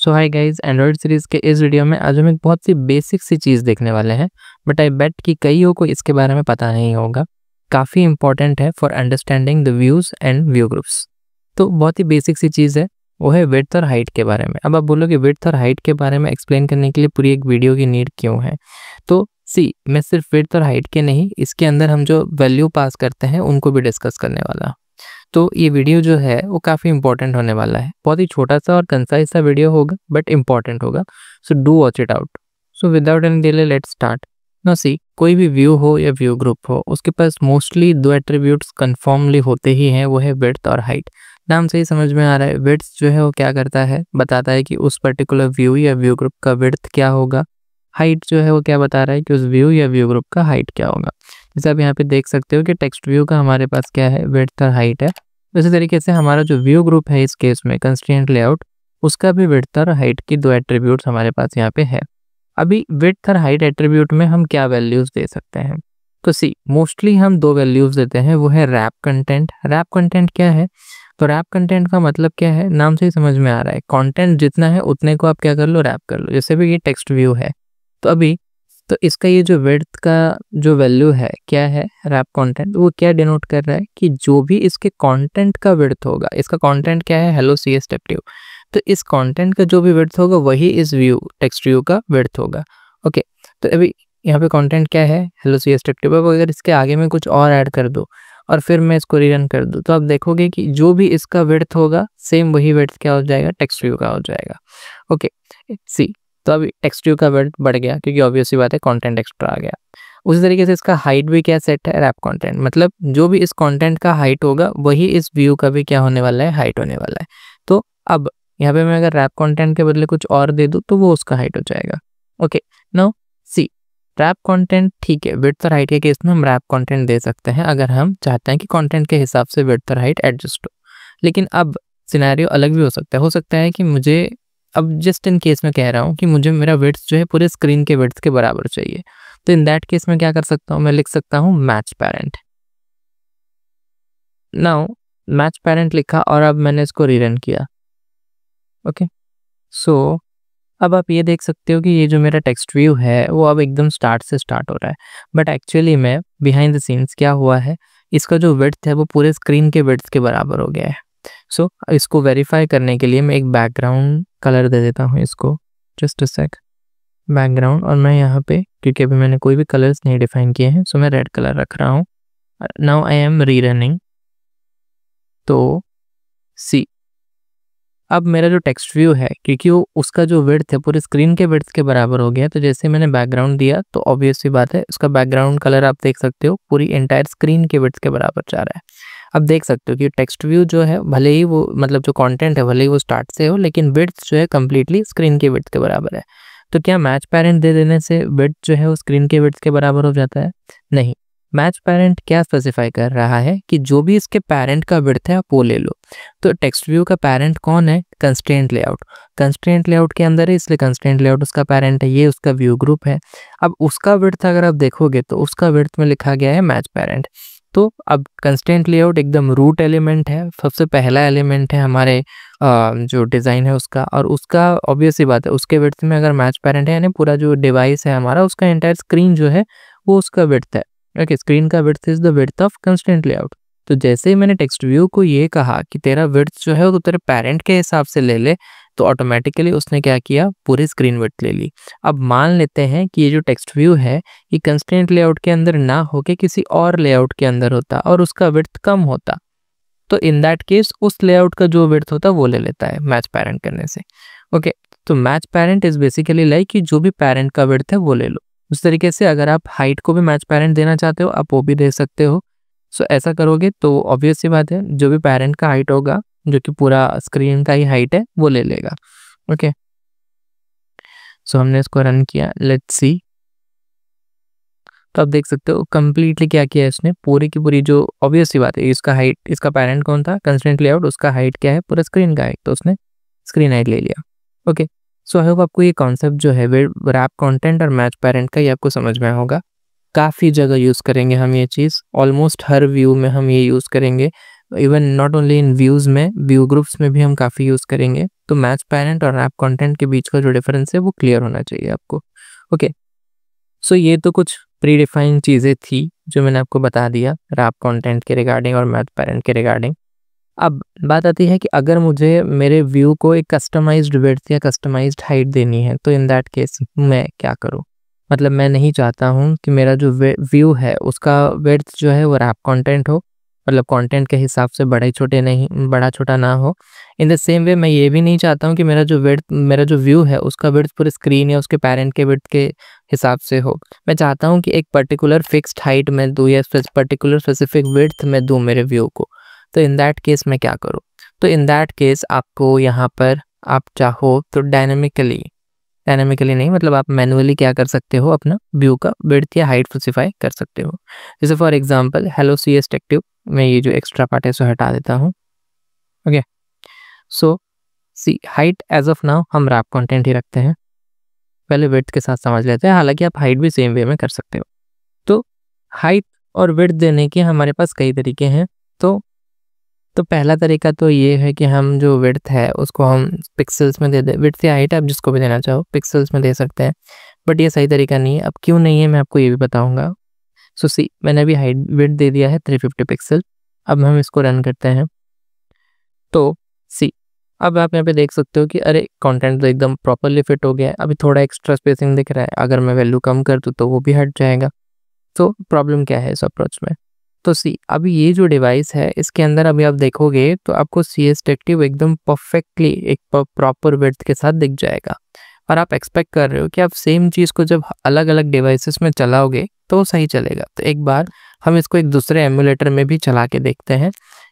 सो hi guys, Android series के इस video में आज हम एक बहुत सी बेसिक सी चीज़ देखने वाले हैं, बट आई बेट कि कईयों को इसके बारे में पता नहीं होगा। काफ़ी इंपॉर्टेंट है for understanding the views and view groups. तो बहुत ही बेसिक सी चीज़ है, वो है विड्थ और हाइट के बारे में। अब आप बोलोगे विड्थ और हाइट के बारे में एक्सप्लेन करने के लिए पूरी एक वीडियो की नीड क्यों है? तो मैं सिर्फ विड्थ और हाइट के नहीं, इसके अंदर हम जो वैल्यू पास करते हैं उनको भी डिस्कस करने वाला। तो ये वीडियो जो है वो काफ़ी इंपॉर्टेंट होने वाला है। बहुत ही छोटा सा और कंसाइज सा वीडियो होगा, बट इंपॉर्टेंट होगा। So do watch it out. So without any delay let's start. Now see, कोई भी व्यू हो या व्यू ग्रुप हो, उसके पास मोस्टली दो एट्रीब्यूट्स कन्फर्मली होते ही हैं, वो है विड्थ और हाइट। नाम से ही समझ में आ रहा है, विड्थ जो है वो क्या करता है, बताता है कि उस पर्टिकुलर व्यू या व्यू ग्रुप का विड्थ क्या होगा। हाइट जो है वो क्या बता रहा है कि उस व्यू या व्यू ग्रुप का हाइट क्या होगा। जैसे आप यहाँ पे देख सकते हो कि टेक्स्ट व्यू का हमारे पास क्या है, विड्थ और हाइट है। इसी तरीके से हमारा जो व्यू ग्रुप है इस केस में कंस्ट्रेंट लेआउट, उसका भी विड्थ और हाइट की दो एट्रीब्यूट्स हमारे पास यहाँ पे है। अभी विड्थ और हाइट एट्रीब्यूट में हम क्या वैल्यूज दे सकते हैं? तो मोस्टली हम दो वैल्यूज देते हैं, वो है रैप कंटेंट। रैप कंटेंट क्या है? तो रैप कंटेंट का मतलब क्या है, नाम से ही समझ में आ रहा है, कंटेंट जितना है उतने को आप क्या कर लो, रैप कर लो। जैसे भी ये टेक्स्ट व्यू है, तो इसका ये जो विड्थ का जो वैल्यू है क्या है, रैप कंटेंट, वो क्या डिनोट कर रहा है कि जो भी इसके कंटेंट का विड्थ होगा, इसका कंटेंट क्या है, हेलो CSW, तो इस कंटेंट का जो भी विड्थ होगा वही इस व्यू टेक्स्ट व्यू का विड्थ होगा। ओके, तो अभी यहाँ पे कंटेंट क्या है, हेलो CSW। अब अगर इसके आगे में कुछ और ऐड कर दो और फिर मैं इसको रीरन कर दूँ, तो आप देखोगे कि जो भी इसका विड्थ होगा सेम वही विड्थ क्या हो जाएगा, टेक्स्ट व्यू का हो जाएगा। ओके, तो अभी टेक्स्ट व्यू का विड्थ बढ़ गया क्योंकि ऑब्वियस सी बात है, कंटेंट एक्स्ट्रा आ गया। उसी तरीके से इसका हाइट भी क्या सेट है, रैप कंटेंट, मतलब जो भी इस कंटेंट का हाइट होगा वही इस व्यू का भी क्या होने वाला है, हाइट होने वाला है। तो अब यहाँ पे मैं अगर रैप कंटेंट के बदले कुछ और दे दूँ तो वो उसका हाइट हो जाएगा। ओके, नाउ रैप कंटेंट, ठीक है, विड्थ और हाइट के केस में हम रैप कंटेंट दे सकते हैं अगर हम चाहते हैं कि कंटेंट के हिसाब से विड्थ और हाइट एडजस्ट हो। लेकिन अब सिनेरियो अलग भी हो सकता है कि मुझे, अब जस्ट इन केस में कह रहा हूँ कि मुझे मेरा विड्थ जो है पूरे स्क्रीन के विड्थ के बराबर चाहिए, तो इन दैट केस में क्या कर सकता हूँ, मैं लिख सकता हूँ match parent. Now match parent लिखा और अब मैंने इसको रीरन किया। ओके, सो अब आप ये देख सकते हो कि ये जो मेरा टेक्स्ट व्यू है वो अब एकदम स्टार्ट से स्टार्ट हो रहा है, बट एक्चुअली में बिहाइंड द सीन्स क्या हुआ है, इसका जो विड्थ है वो पूरे स्क्रीन के विड्थ के बराबर हो गया है। सो इसको वेरीफाई करने के लिए मैं एक बैकग्राउंड कलर दे देता हूँ इसको, जस्ट अ सेक, बैकग्राउंड, और मैं यहाँ पे, क्योंकि अभी मैंने कोई भी कलर्स नहीं डिफाइन किए हैं, सो मैं रेड कलर रख रहा हूँ। Now I am rerunning. तो अब मेरा जो टेक्स्ट व्यू है, क्योंकि वो उसका जो विड्थ है पूरे स्क्रीन के विड्थ के बराबर हो गया, तो जैसे मैंने बैकग्राउंड दिया तो ऑब्वियस सी बात है उसका बैकग्राउंड कलर आप देख सकते हो पूरी एंटायर स्क्रीन के विड्थ के बराबर जा रहा है। अब देख सकते हो कि टेक्स्ट व्यू जो है, भले ही वो, मतलब जो कंटेंट है भले ही वो स्टार्ट से हो, लेकिन विड्थ जो है कंप्लीटली स्क्रीन के विड्थ के बराबर है। तो क्या मैच पैरेंट दे देने से विड्थ जो है वो स्क्रीन के विड्थ के बराबर हो जाता है? नहीं। मैच पैरेंट क्या स्पेसिफाई कर रहा है कि जो भी इसके पैरेंट का विड्थ है आप वो ले लो। तो टेक्स्ट व्यू का पैरेंट कौन है, कंस्ट्रेंट लेआउट। कंस्ट्रेंट लेआउट के अंदर है, इसलिए कंस्ट्रेंट लेआउट उसका पैरेंट है, ये उसका व्यू ग्रुप है। अब उसका विड्थ अगर आप देखोगे तो उसका विड्थ में लिखा गया है मैच पैरेंट। तो अब कंस्ट्रेंट लेआउट एकदम रूट एलिमेंट है, सबसे पहला एलिमेंट है हमारे जो डिज़ाइन है उसका, और उसका ऑब्वियस सी बात है उसके विड्थ में अगर मैच पैरेंट है, यानी पूरा जो डिवाइस है हमारा, उसका एंटायर स्क्रीन जो है वो उसका विड्थ है। ओके, स्क्रीन का width is the width of constraint layout. तो जैसे ही मैंने टेक्स्ट व्यू को ये कहा कि तेरा विड्थ जो है वो तो तेरे पैरेंट के हिसाब से ले ले, तो ऑटोमेटिकली उसने क्या किया, पूरी स्क्रीन विड्थ ले ली। अब मान लेते हैं कि ये जो टेक्स्ट व्यू है ये कंस्ट्रेंट लेआउट के अंदर ना होके किसी और लेआउट के अंदर होता और उसका विड्थ कम होता, तो इन दैट केस उस लेआउट का जो विड्थ होता वो ले लेता है मैच पैरेंट करने से। ओके, तो match parent is basically like कि जो भी पैरेंट का विड्थ है वो ले लो। उस तरीके से अगर आप हाइट को भी मैच पैरेंट देना चाहते हो आप वो भी दे सकते हो। सो ऐसा करोगे तो ऑब्वियस सी बात है जो भी पैरेंट का हाइट होगा, जो कि पूरा स्क्रीन का ही हाइट है, वो ले लेगा। ओके, सो हमने इसको रन किया, लेट्स सी। तो आप देख सकते हो कंप्लीटली क्या किया इसने, पूरी की पूरी, जो ऑब्वियस सी बात है इसका हाइट, इसका पैरेंट कौन था, कंस्ट्रेंट लेआउट, उसका हाइट क्या है, पूरा स्क्रीन का हाइट, तो उसने स्क्रीन हाइट ले लिया। ओके, सो आई होप आपको ये कॉन्सेप्ट जो है रैप कंटेंट और मैच पैरेंट का, ये आपको समझ में होगा। काफ़ी जगह यूज़ करेंगे हम ये चीज़, ऑलमोस्ट हर व्यू में हम ये यूज़ करेंगे। Even not only in views में, व्यू ग्रुप्स में भी हम काफ़ी यूज़ करेंगे। तो मैच पैरेंट और रैप कंटेंट के बीच का जो डिफरेंस है वो क्लियर होना चाहिए आपको। ओके, सो ये तो कुछ प्री डिफाइंड चीज़ें थी जो मैंने आपको बता दिया रैप कंटेंट के रिगार्डिंग और मैच पैरेंट के रिगार्डिंग। अब बात आती है कि अगर मुझे मेरे व्यू को एक कस्टमाइज्ड विड्थ या कस्टमाइज्ड हाइट देनी है, तो इन दैट केस मैं क्या करूँ? मतलब मैं नहीं चाहता हूँ कि मेरा जो व्यू है उसका विड्थ जो है वो रैप कंटेंट हो, मतलब कंटेंट के हिसाब से बड़ा छोटा ना हो। इन द सेम वे मैं ये भी नहीं चाहता हूँ कि मेरा जो व्यू है उसका विड्थ पूरे स्क्रीन या उसके पैरेंट के विड्थ के हिसाब से हो। मैं चाहता हूँ कि एक पर्टिकुलर फिक्स्ड हाइट में दूँ या पर्टिकुलर स्पेसिफिक विड्थ में दूँ मेरे व्यू को। तो इन दैट केस मैं क्या करूँ? तो इन दैट केस आपको यहाँ पर आप चाहो तो डायनामिकली नहीं, मतलब आप मैनुअली क्या कर सकते हो, अपना व्यू का विड्थ या हाइट स्पेसिफाई कर सकते हो। जैसे for example Hello CS Tech Tube, मैं ये जो एक्स्ट्रा पार्ट है सो हटा देता हूँ। Okay, so see height as of now हम रैप कंटेंट ही रखते हैं, पहले विड्थ के साथ समझ लेते हैं, हालांकि आप हाइट भी सेम वे में कर सकते हो। तो हाइट और विड्थ देने के हमारे पास कई तरीके हैं। तो पहला तरीका तो ये है कि हम जो विड्थ है उसको हम पिक्सल्स में दे दें। विड्थ या हाइट आप जिसको भी देना चाहो पिक्सल्स में दे सकते हैं, बट ये सही तरीका नहीं है। अब क्यों नहीं है मैं आपको ये भी बताऊंगा। सो सी, मैंने अभी हाइट विड्थ दे दिया है 350 पिक्सल। अब हम इसको रन करते हैं तो सी, अब आप यहाँ पे देख सकते हो कि अरे कंटेंट तो एकदम प्रॉपरली फिट हो गया है। अभी थोड़ा एक्स्ट्रा स्पेसिंग दिख रहा है, अगर मैं वैल्यू कम कर दूँ तो वो भी हट जाएगा। तो प्रॉब्लम क्या है इस अप्रोच में? तो सी, अभी ये जो डिवाइस है इसके अंदर अभी आप देखोगे तो आपको CS टेक ट्यूब एकदम परफेक्टली एक प्रॉपर विड्थ के साथ दिख जाएगा। और आप एक्सपेक्ट कर रहे हो कि आप सेम चीज़ को जब अलग अलग डिवाइसेस में चलाओगे तो सही चलेगा। तो एक बार हम इसको एक दूसरे एमुलेटर में भी चला के देखते हैं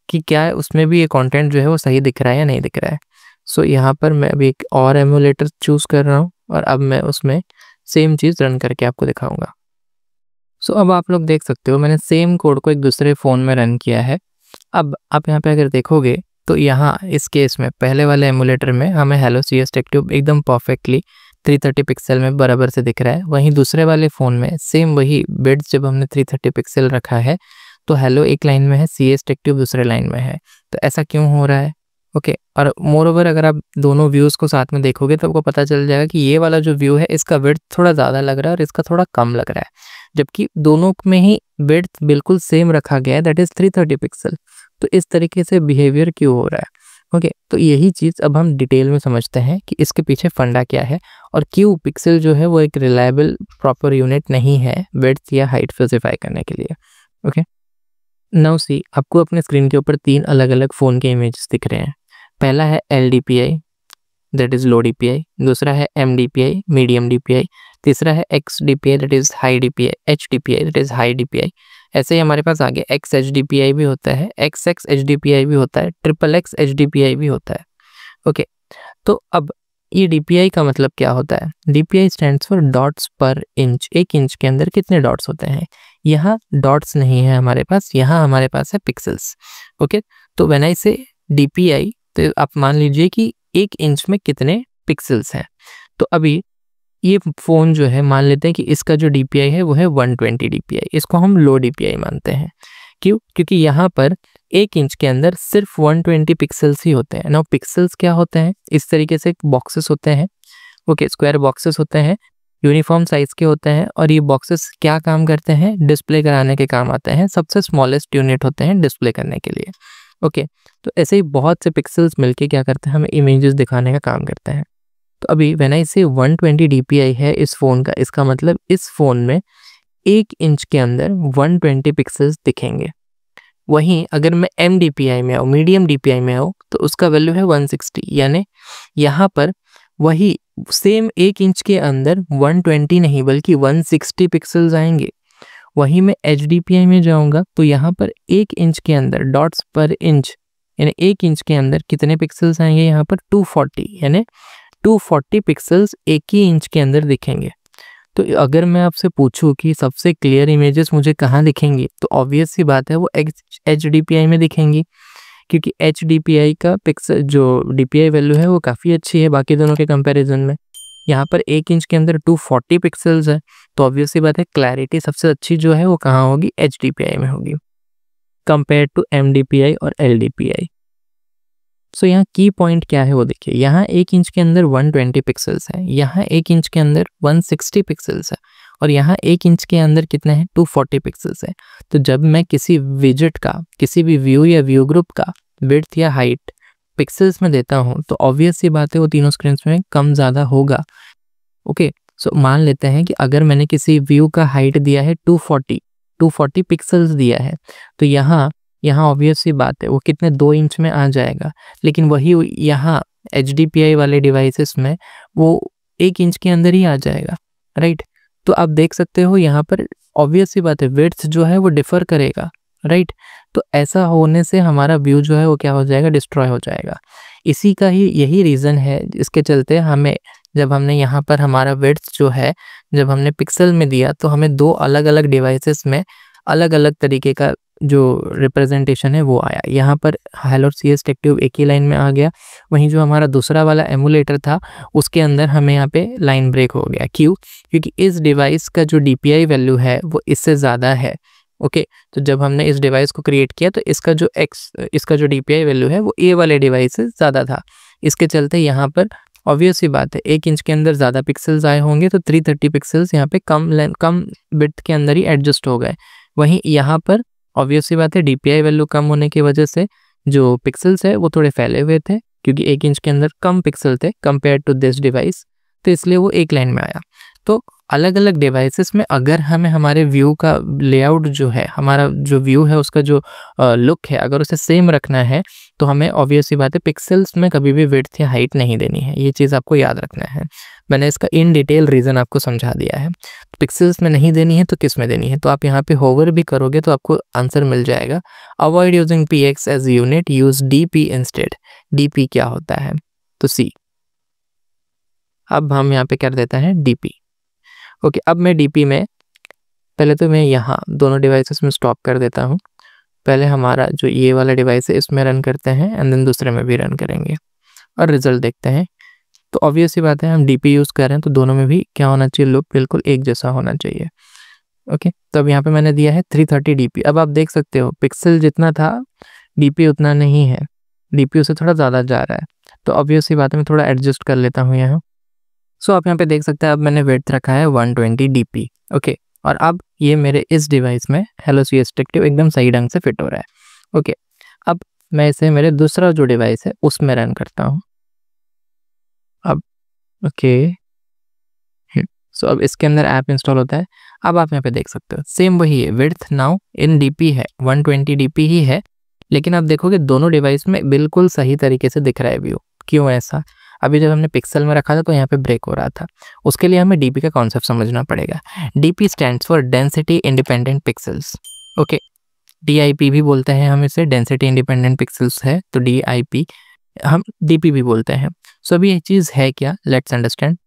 कि क्या उसमें भी ये कंटेंट जो है वो सही दिख रहा है या नहीं दिख रहा है। सो यहाँ पर मैं अभी एक और एमुलेटर चूज़ कर रहा हूँ और अब मैं उसमें सेम चीज़ रन करके आपको दिखाऊंगा। सो अब आप लोग देख सकते हो मैंने सेम कोड को एक दूसरे फ़ोन में रन किया है। अब आप यहाँ पे अगर देखोगे तो यहाँ इस केस में पहले वाले एमुलेटर में हमें हेलो CS टेक ट्यूब एकदम परफेक्टली 330 पिक्सल में बराबर से दिख रहा है। वहीं दूसरे वाले फ़ोन में सेम वही विड्थ जब हमने 330 पिक्सल रखा है तो हेलो एक लाइन में है, CS टेक ट्यूब दूसरे लाइन में है। तो ऐसा क्यों हो रहा है? ओके, और मोर ओवर अगर आप दोनों व्यूज़ को साथ में देखोगे तो आपको पता चल जाएगा कि ये वाला जो व्यू है इसका विड्थ थोड़ा ज़्यादा लग रहा है और इसका थोड़ा कम लग रहा है, जबकि दोनों में ही विड्थ बिल्कुल सेम रखा गया है, दैट इज़ 330 पिक्सल। तो इस तरीके से बिहेवियर क्यों हो रहा है? ओके, तो यही चीज़ अब हम डिटेल में समझते हैं कि इसके पीछे फंडा क्या है और क्यों पिक्सल जो है वो एक रिलायबल प्रॉपर यूनिट नहीं है विड्थ या हाइट स्पेसिफाई करने के लिए। ओके, नाउ सी, आपको अपने स्क्रीन के ऊपर 3 अलग अलग फ़ोन के इमेजेस दिख रहे हैं। पहला है LDPI, that is low DPI, दूसरा है MDPI, मीडियम DPI, तीसरा है XDPI, that is high DPI, HDPI, that is high DPI। ऐसे ही हमारे पास आगे XHDPI भी होता है, XXHDPI भी होता है, XXX HDPI भी होता है। ओके, तो अब ये DPI का मतलब क्या होता है? DPI स्टैंड्स फॉर डॉट्स पर इंच। एक इंच के अंदर कितने डॉट्स होते हैं? यहाँ डॉट्स नहीं है हमारे पास, यहाँ हमारे पास है पिक्सल्स। ओके, तो व्हेन आई से DPI तो आप मान लीजिए कि एक इंच में कितने पिक्सल्स हैं। तो अभी ये फ़ोन जो है मान लेते हैं कि इसका जो DPI है वो है 120 DPI, इसको हम लो DPI मानते हैं। क्यों? क्योंकि यहाँ पर एक इंच के अंदर सिर्फ 120 पिक्सल्स ही होते हैं। नाउ पिक्सल्स क्या होते हैं? इस तरीके से बॉक्सेस होते हैं। ओके, स्क्वायर बॉक्सेस होते हैं, यूनिफॉर्म साइज़ के होते हैं और ये बॉक्सेस क्या काम करते हैं? डिस्प्ले कराने के काम आते हैं। सबसे स्मॉलेस्ट यूनिट होते हैं डिस्प्ले करने के लिए। ओके, तो ऐसे ही बहुत से पिक्सल्स मिलके क्या करते हैं? हमें इमेजेस दिखाने का काम करते हैं। तो अभी व्हेन आई से 120 DPI है इस फ़ोन का, इसका मतलब इस फ़ोन में 1 इंच के अंदर 120 पिक्सल्स दिखेंगे। वहीं अगर मैं MDPI में आऊँ, मीडियम DPI में आऊँ तो उसका वैल्यू है 160, यानी यहाँ पर वही सेम 1 इंच के अंदर 120 नहीं बल्कि 160 पिक्सल्स आएंगे। वहीं मैं HDPI में जाऊँगा तो यहाँ पर 1 इंच के अंदर डॉट्स पर इंच, यानी 1 इंच के अंदर कितने पिक्सल्स आएंगे? यहाँ पर 240, यानी 240 पिक्सल्स एक ही इंच के अंदर दिखेंगे। तो अगर मैं आपसे पूछूं कि सबसे क्लियर इमेजेस मुझे कहाँ दिखेंगी, तो ऑब्वियस सी बात है वो HDPI में दिखेंगी, क्योंकि HDPI का पिक्सल जो DPI वैल्यू है वो काफ़ी अच्छी है बाकी दोनों के कंपैरिजन में। यहाँ पर 1 इंच के अंदर 240 पिक्सल्स है, तो ऑब्वियस सी बात है क्लैरिटी सबसे अच्छी जो है वो कहाँ होगी? HDPI में होगी। कंपेयर टू MDPI और LDPI। सो यहाँ की पॉइंट क्या है वो देखिए, यहाँ 1 इंच के अंदर 120 पिक्सल्स है, यहाँ 1 इंच के अंदर 160 पिक्सल्स है, और यहाँ 1 इंच के अंदर कितने हैं 240 पिक्सल्स है। तो जब मैं किसी विजेट का, किसी भी व्यू या व्यू ग्रुप का विड्थ या हाइट पिक्सल्स में देता हूँ तो ऑब्वियस सी बात है वो तीनों स्क्रीन में कम ज़्यादा होगा। ओके, सो मान लेते हैं कि अगर मैंने किसी व्यू का हाइट दिया है 240 पिक्सल्स दिया है, तो यहाँ ऑब्वियस सी बात है वो कितने 2 इंच में आ जाएगा। लेकिन वही यहाँ HDPI वाले डिवाइसेस में वो 1 इंच के अंदर ही आ जाएगा, राइट। तो आप देख सकते हो यहाँ पर ऑब्वियस सी बात है विड्थ जो है वो डिफर करेगा, राइट। तो ऐसा होने से हमारा व्यू जो है वो क्या हो जाएगा, डिस्ट्रॉय हो जाएगा। इसी का ही यही रीज़न है जिसके चलते हमें, जब हमने यहाँ पर हमारा विड्थ जो है जब हमने पिक्सल में दिया तो हमें 2 अलग अलग डिवाइसेस में अलग अलग तरीके का जो रिप्रेजेंटेशन है वो आया। यहाँ पर हेलो CS टेक ट्यूब एक ही लाइन में आ गया, वहीं जो हमारा दूसरा वाला एमुलेटर था उसके अंदर हमें यहाँ पे लाइन ब्रेक हो गया। क्यों? क्योंकि इस डिवाइस का जो DPI वैल्यू है वो इससे ज़्यादा है। ओके, तो जब हमने इस डिवाइस को क्रिएट किया तो इसका जो DPI वैल्यू है वो ए वाले डिवाइस से ज़्यादा था। इसके चलते यहाँ पर ऑब्वियस सी बात है 1 इंच के अंदर ज़्यादा पिक्सल्स आए होंगे तो 330 पिक्सल्स यहाँ पे कम विड्थ के अंदर ही एडजस्ट हो गए। वहीं यहाँ पर ऑब्वियस सी बात है DPI वैल्यू कम होने की वजह से जो पिक्सल्स है वो थोड़े फैले हुए थे, क्योंकि 1 इंच के अंदर कम पिक्सल थे कंपेयर टू दिस डिवाइस, तो इसलिए वो एक लाइन में आया। तो अलग अलग डिवाइसेस में अगर हमें हमारे व्यू का लेआउट जो है, हमारा जो व्यू है उसका जो लुक है, अगर उसे सेम रखना है तो हमें ऑब्वियस सी बात है पिक्सल्स में कभी भी विड्थ या हाइट नहीं देनी है। ये चीज़ आपको याद रखना है। मैंने इसका इन डिटेल रीज़न आपको समझा दिया है। पिक्सल्स में नहीं देनी है तो किस में देनी है, तो आप यहाँ पे होवर भी करोगे तो आपको आंसर मिल जाएगा। Avoid using PX as unit, use DP instead. DP क्या होता है? तो C। अब हम यहाँ पे कर देते हैं DP। ओके, अब मैं DP में पहले तो मैं यहाँ दोनों डिवाइसेस में स्टॉप कर देता हूँ। पहले हमारा जो ये वाला डिवाइस है इसमें रन करते हैं एंड देन दूसरे में भी रन करेंगे और रिजल्ट देखते हैं। तो ऑब्वियस सी बात है हम DP यूज़ कर रहे हैं तो दोनों में भी क्या होना चाहिए, लुक बिल्कुल एक जैसा होना चाहिए। ओके, तो अब यहाँ पे मैंने दिया है 330 DP। अब आप देख सकते हो पिक्सल जितना था DP उतना नहीं है, DP उससे थोड़ा ज़्यादा जा रहा है। तो ऑब्वियस सी बात है मैं थोड़ा एडजस्ट कर लेता हूँ यहाँ। सो आप यहाँ पे देख सकते हैं अब मैंने विड्थ रखा है 120 DP। ओके, और अब ये मेरे इस डिवाइस में हेलो CS टेक ट्यूब एकदम सही ढंग से फिट हो रहा है। ओके, अब मैं इसे मेरे दूसरा जो डिवाइस है उसमें रन करता हूँ। अब ओके, सो अब इसके अंदर ऐप इंस्टॉल होता है। अब आप यहाँ पे देख सकते हो सेम वही है, विड्थ नाउ इन DP है 120 DP ही है, लेकिन आप देखोगे दोनों डिवाइस में बिल्कुल सही तरीके से दिख रहा है व्यू। क्यों ऐसा? अभी जब हमने पिक्सल में रखा था तो यहाँ पे ब्रेक हो रहा था। उसके लिए हमें DP का कॉन्सेप्ट समझना पड़ेगा। DP stands for density independent pixels. Okay, DIP भी बोलते हैं हम इसे, डेंसिटी इंडिपेंडेंट पिक्सल्स है तो DIP, हम DP भी बोलते हैं। सो अभी ये चीज़ है क्या, लेट्स अंडरस्टैंड।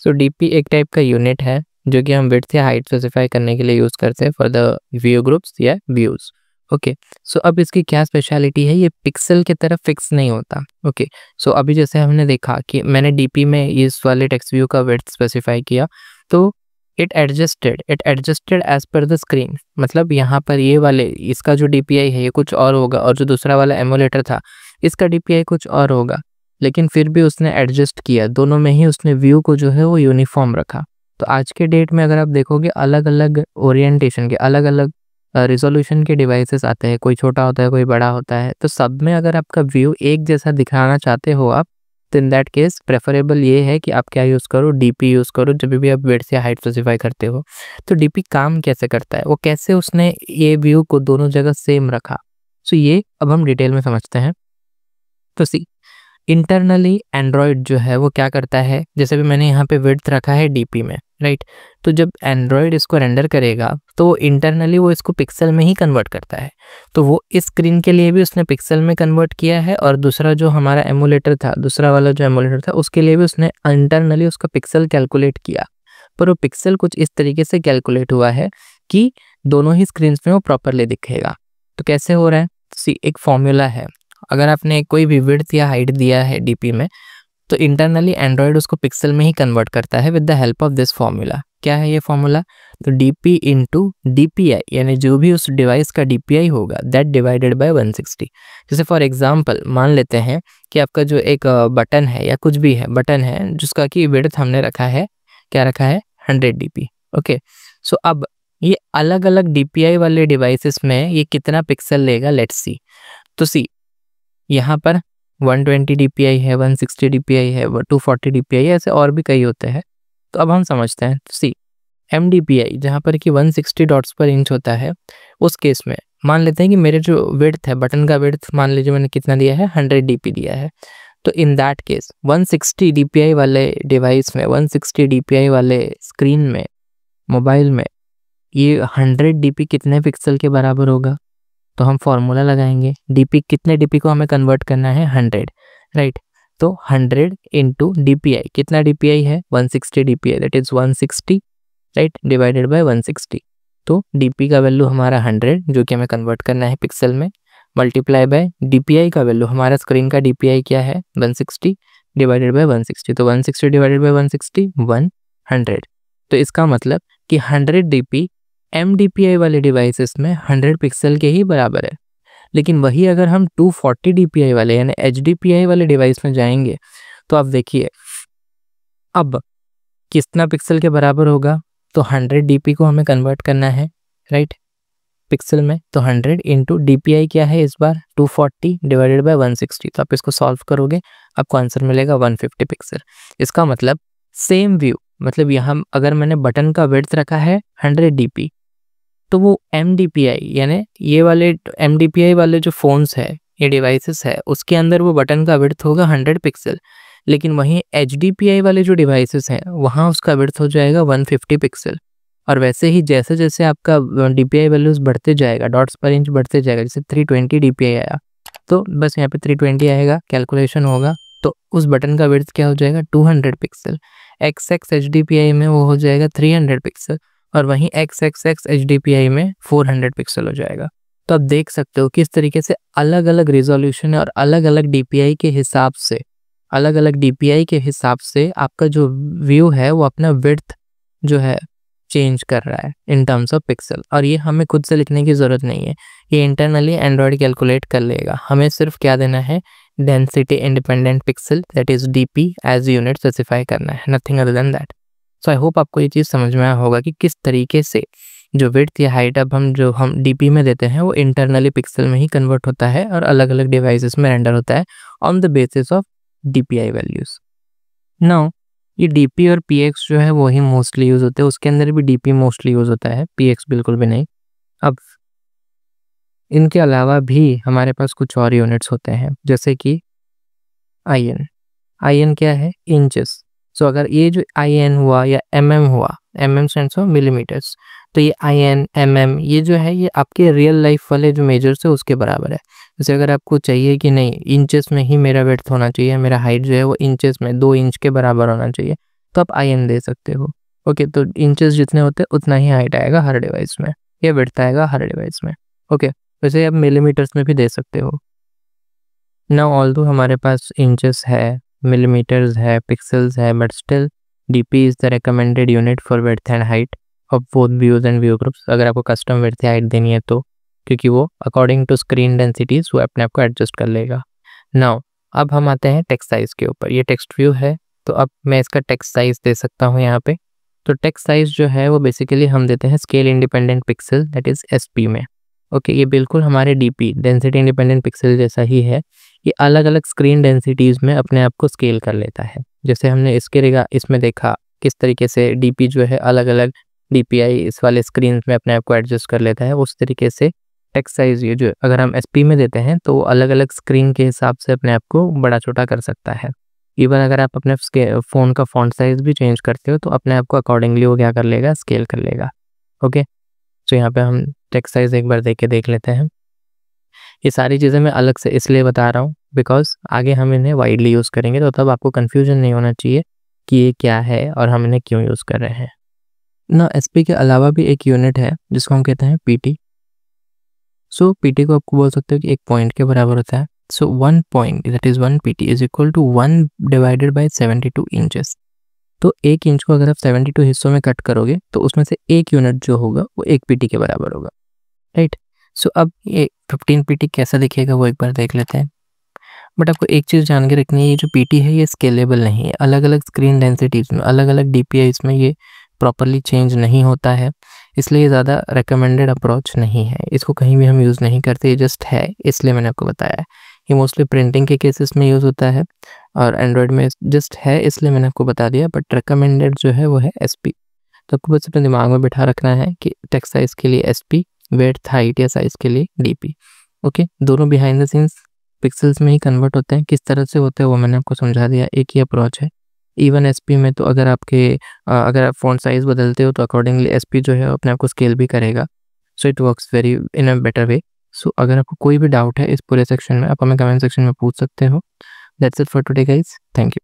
सो DP एक टाइप का यूनिट है जो कि हम विड्थ या हाइट स्पेसिफाई करने के लिए यूज़ करते हैं फॉर द व्यू ग्रुप्स या व्यूज़। ओके, सो अब इसकी क्या स्पेशलिटी है, ये पिक्सल की तरफ फिक्स नहीं होता। ओके, सो अभी जैसे हमने देखा कि मैंने DP में इस वाले टेक्स्ट व्यू का विड्थ स्पेसिफाई किया तो it adjusted as per the screen. मतलब यहाँ पर ये वाले इसका जो DPI है ये कुछ और होगा और जो दूसरा वाला एमुलेटर था इसका DPI कुछ और होगा, लेकिन फिर भी उसने एडजस्ट किया, दोनों में ही उसने व्यू को जो है वो यूनिफॉर्म रखा। तो आज के डेट में अगर आप देखोगे अलग अलग ओरिएंटेशन के, अलग अलग रिजोल्यूशन के डिवाइसेस आते हैं, कोई छोटा होता है कोई बड़ा होता है, तो सब में अगर आपका व्यू एक जैसा दिखाना चाहते हो आप, तो इन दैट केस प्रेफरेबल ये है कि आप क्या यूज़ करो, DP यूज़ करो जब भी आप विड्थ या हाइट स्पेसिफाई करते हो। तो DP काम कैसे करता है, वो कैसे उसने ये व्यू को दोनों जगह सेम रखा, सो ये अब हम डिटेल में समझते हैं। तो सी इंटरनली एंड्रॉयड जो है वो क्या करता है, जैसे भी मैंने यहाँ पे विड्थ रखा है DP में, राइट। तो जब एंड्रॉयड इसको रेंडर करेगा तो इंटरनली वो इसको पिक्सल में ही कन्वर्ट करता है। तो वो इस स्क्रीन के लिए भी उसने पिक्सल में कन्वर्ट किया है और दूसरा जो हमारा एमुलेटर था, दूसरा वाला जो एमुलेटर था उसके लिए भी उसने इंटरनली उसका पिक्सल कैलकुलेट किया। पर वो पिक्सल कुछ इस तरीके से कैलकुलेट हुआ है कि दोनों ही स्क्रीन में वो प्रॉपरली दिखेगा। तो कैसे हो रहा है, सी एक फॉर्मूला है। अगर आपने कोई भी विड्थ या हाइट दिया है DP में तो इंटरनली एंड्रॉयड उसको पिक्सल में ही कन्वर्ट करता है with the help of this formula. क्या है ये फॉर्मूला? तो dp इंटू DPI, यानी जो भी उस डिवाइस का DPI होगा दैट डिवाइडेड बाय 160। जैसे फॉर एग्जांपल मान लेते हैं कि आपका जो एक बटन है या कुछ भी है बटन है जिसका कि विड्थ हमने रखा है, क्या रखा है? 100 dp। ओके, सो अब ये अलग अलग DPI वाले डिवाइसेस में ये कितना पिक्सल लेगा, लेट्स सी। तो सी यहाँ पर 120 DPI है, 160 DPI है, 240 DPI है, ऐसे और भी कई होते हैं। तो अब हम समझते हैं। सी MDPI जहाँ पर कि 160 डॉट्स पर इंच होता है, उस केस में मान लेते हैं कि मेरे जो विड्थ है, बटन का विड्थ मान लीजिए मैंने कितना दिया है, 100 dp दिया है। तो इन दैट केस 160 DPI वाले डिवाइस में, 160 DPI वाले स्क्रीन में, मोबाइल में, ये 100 dp कितने पिक्सल के बराबर होगा? तो हम फॉर्मूला लगाएंगे। DP कितने DP को हमें कन्वर्ट करना है? 100, राइट। तो 100 इंटू DPI, कितना DPI है? 160 DPI, that is 160, right, divided by 160। तो DP का वैल्यू हमारा 100 जो कि हमें कन्वर्ट करना है पिक्सल में, मल्टीप्लाई बाय DPI का वैल्यू, हमारा स्क्रीन का DPI क्या है? 160 डिवाइडेड बाय 160। तो 160 डिवाइडेड बाय 160 100। तो इसका मतलब कि 100 DP MDPI वाले डिवाइसेस में 100 पिक्सल के ही बराबर है। लेकिन वही अगर हम 240 DPI वाले यानी HDPI वाले डिवाइस में जाएंगे तो आप देखिए अब कितना पिक्सल के बराबर होगा? तो 100 DP को हमें कन्वर्ट करना है, राइट, पिक्सल में। तो 100 इंटू DPI क्या है इस बार? 240 डिवाइडेड बाय 160। तो आप इसको सॉल्व करोगे, आपको आंसर मिलेगा 150 पिक्सल। इसका मतलब सेम व्यू, मतलब यहाँ अगर मैंने बटन का विड्थ रखा है 100 DP, तो वो MDPI यानी ये वाले MDPI वाले जो फ़ोन्स है, ये डिवाइसेस है, उसके अंदर वो बटन का विड्थ होगा 100 पिक्सल। लेकिन वहीं HDPI वाले जो डिवाइसेस हैं वहाँ उसका विड्थ हो जाएगा 150 पिक्सल। और वैसे ही जैसे जैसे आपका DPI वैल्यूज़ बढ़ते जाएगा, डॉट्स पर इंच बढ़ते जाएगा, जैसे 320 DPI आया तो बस यहाँ पे 320 आएगा, कैलकुलेशन होगा तो उस बटन का विड्थ क्या हो जाएगा? 200 पिक्सल। XX HDPI में वो हो जाएगा 300 पिक्सल और वहीं XXX HDPI में 400 पिक्सल हो जाएगा। तो आप देख सकते हो किस तरीके से अलग अलग रिजोल्यूशन है और अलग अलग DPI के हिसाब से, अलग अलग DPI के हिसाब से आपका जो व्यू है वो अपना विड्थ जो है चेंज कर रहा है इन टर्म्स ऑफ पिक्सल। और ये हमें खुद से लिखने की ज़रूरत नहीं है, ये इंटरनली एंड्रॉयड कैलकुलेट कर लेगा। हमें सिर्फ क्या देना है? Density independent pixel that is DP as unit specify करना है, nothing other than that. So I hope आपको ये चीज़ समझ में आया होगा कि किस तरीके से जो विड्थ या हाइट अब हम DP में देते हैं वो इंटरनली पिक्सल में ही कन्वर्ट होता है और अलग अलग डिवाइसेस में रेंडर होता है on the basis of DPI values. Now ये DP और PX जो है वो ही मोस्टली यूज़ होते हैं, उसके अंदर भी DP मोस्टली यूज़ होता है, PX बिल्कुल भी नहीं। अब इनके अलावा भी हमारे पास कुछ और यूनिट्स होते हैं जैसे कि IN। IN क्या है? इंचेस। सो अगर ये जो IN हुआ या MM हुआ, MM स्टैंड्स फॉर मिलीमीटर्स, तो ये IN MM ये जो है ये आपके रियल लाइफ वाले जो मेजर्स है उसके बराबर है। जैसे अगर आपको चाहिए कि नहीं इंचेस में ही मेरा विड्थ होना चाहिए, मेरा हाइट जो है वो इंचेस में 2 इंच के बराबर होना चाहिए, तो आप IN दे सकते हो। ओके, तो इंचेस जितने होते हैं उतना ही हाइट आएगा हर डिवाइस में, या विड्थ आएगा हर डिवाइस में। ओके, वैसे आप मिलीमीटर्स में भी दे सकते हो। नाउ ऑल्दो हमारे पास इंचेस है, मिलीमीटर्स है, पिक्सल्स है, but still DP is the recommended unit for width and height of both views and view groups. अगर आपको कस्टम विड्थ या हाइट देनी है तो, क्योंकि वो अकॉर्डिंग टू स्क्रीन डेंसिटीज वो अपने आप को एडजस्ट कर लेगा। नाउ अब हम आते हैं टेक्स्ट साइज़ के ऊपर। ये टेक्स्ट व्यू है तो अब मैं इसका टेक्स्ट साइज़ दे सकता हूँ यहाँ पे। तो टेक्स्ट साइज़ जो है वो बेसिकली हम देते हैं scale independent pixel that is SP में। ओके, ये बिल्कुल हमारे DP डेंसिटी इंडिपेंडेंट पिक्सल जैसा ही है। ये अलग अलग स्क्रीन डेंसिटीज़ में अपने आप को स्केल कर लेता है। जैसे हमने इसमें देखा किस तरीके से DP जो है अलग अलग DPI इस वाले स्क्रीन में अपने आप को एडजस्ट कर लेता है, उस तरीके से टेक्स्ट साइज़ ये जो अगर हम SP में देते हैं तो अलग अलग स्क्रीन के हिसाब से अपने आप को बड़ा छोटा कर सकता है। इवन अगर आप अपने फ़ोन का फ़ॉन्ट साइज़ भी चेंज करते हो तो अपने आप को अकॉर्डिंगली वो क्या कर लेगा? स्केल कर लेगा। ओके, तो यहाँ पे हम टेक्स्ट साइज़ एक बार देख लेते हैं। ये सारी चीज़ें मैं अलग से इसलिए बता रहा हूँ बिकॉज आगे हम इन्हें वाइडली यूज़ करेंगे, तो तब आपको कन्फ्यूजन नहीं होना चाहिए कि ये क्या है और हम इन्हें क्यों यूज़ कर रहे हैं ना। SP के अलावा भी एक यूनिट है जिसको हम कहते हैं PT। सो PT को आपको बोल सकते हो कि एक पॉइंट के बराबर होता है। So 1 point that is 1 PT is equal to 1 divided by 72 inches. तो 1 इंच को अगर आप 72 हिस्सों में कट करोगे तो उसमें से 1 यूनिट जो होगा वो 1 पीटी के बराबर होगा, राइट। सो अब ये 15 पीटी कैसा दिखेगा वो एक बार देख लेते हैं। बट आपको एक चीज़ जान के रखनी है, ये जो पीटी है ये स्केलेबल नहीं है। अलग-अलग स्क्रीन डेंसिटीज़ में, अलग-अलग डीपीआईज़ में ये प्रॉपर्ली चेंज नहीं होता है, इसलिए ये ज़्यादा रिकमेंडेड अप्रोच नहीं है। इसको कहीं भी हम यूज़ नहीं करते, ये जस्ट है इसलिए मैंने आपको बताया है। ये मोस्टली प्रिंटिंग के केसेस में यूज़ होता है और एंड्रॉयड में जस्ट है इसलिए मैंने आपको बता दिया, बट रिकमेंडेड जो है वो है एसपी। तो आपको बस अपने दिमाग में बिठा रखना है कि टेक्स्ट साइज़ के लिए एसपी, विड्थ, हाइट या साइज़ के लिए डीपी। ओके, दोनों बिहाइंड द सीन्स पिक्सेल्स में ही कन्वर्ट होते हैं। किस तरह से होते हैं वो मैंने आपको समझा दिया, एक ही अप्रोच है। इवन एसपी में तो अगर अगर आप फ़ॉन्ट साइज़ बदलते हो तो अकॉर्डिंगली एसपी जो है अपने आप को स्केल भी करेगा। So it works very in a better way. So अगर आपको कोई भी डाउट है इस पूरे सेक्शन में, आप हमें कमेंट सेक्शन में पूछ सकते हो। That's it for today guys, thank you.